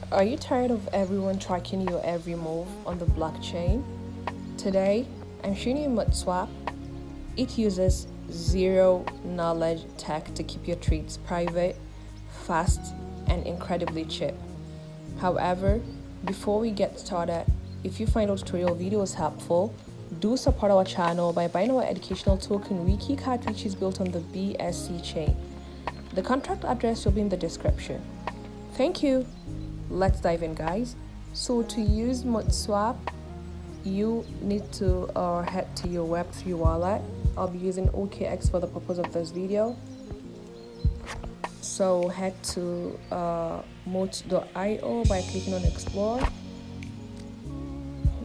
Are you tired of everyone tracking your every move on the blockchain? Today, I'm showing you MuteSwap. It uses zero knowledge tech to keep your trades private, fast, and incredibly cheap. However, before we get started, if you find our tutorial videos helpful, do support our channel by buying our educational token Wiki Cat, which is built on the BSC chain. The contract address will be in the description. Thank you. Let's dive in, guys. So to use MuteSwap, you need to head to your Web3 wallet. I'll be using OKX for the purpose of this video. So head to mute.io by clicking on Explore.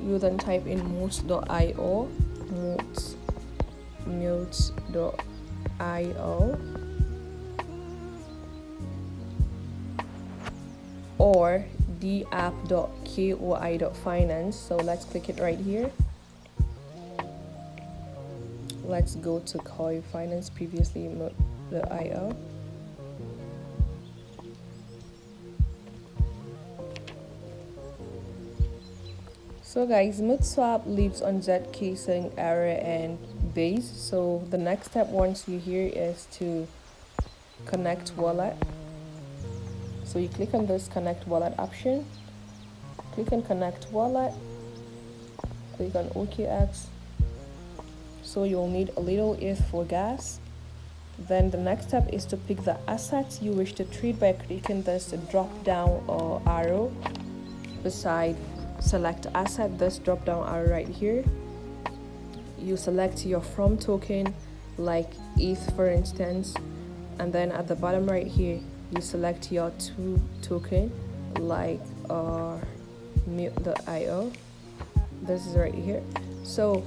You then type in mute.io, mute.io, or dapp.koi.finance. So let's click it right here. Let's go to Koi Finance, previously mute.io. So guys, MuteSwap lives on ZK, Sing, Error, and Base. So the next step once you're here is to connect wallet. So you click on this connect wallet option, click on connect wallet, click on OKX. So you'll need a little ETH for gas. Then the next step is to pick the assets you wish to trade by clicking this drop down or arrow beside select asset, this drop down arrow right here. You select your from token like ETH for instance, and then at the bottom right here you select your to token like mute.io. This is right here. So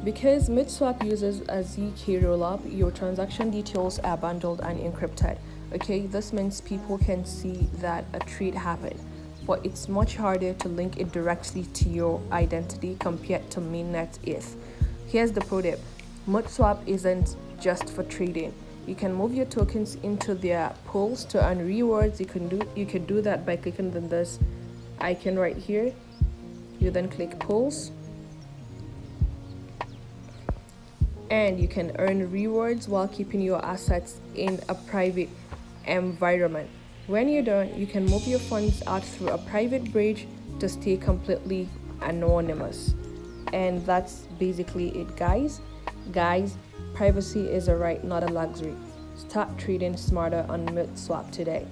because MuteSwap uses a ZK rollup, your transaction details are bundled and encrypted. Okay, this means people can see that a trade happened, but it's much harder to link it directly to your identity compared to mainnet ETH. Here's the pro tip: MuteSwap isn't just for trading. You can move your tokens into their pools to earn rewards. You can do that by clicking on this icon right here. You then click pools, and you can earn rewards while keeping your assets in a private environment. When you're done, you can move your funds out through a private bridge to stay completely anonymous. And that's basically it, guys. Privacy is a right, not a luxury. Start trading smarter on MuteSwap today.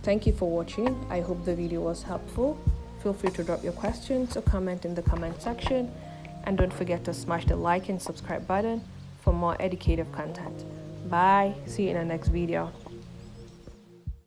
Thank you for watching. I hope the video was helpful. Feel free to drop your questions or comment in the comment section. And don't forget to smash the like and subscribe button for more educative content. Bye. See you in the next video.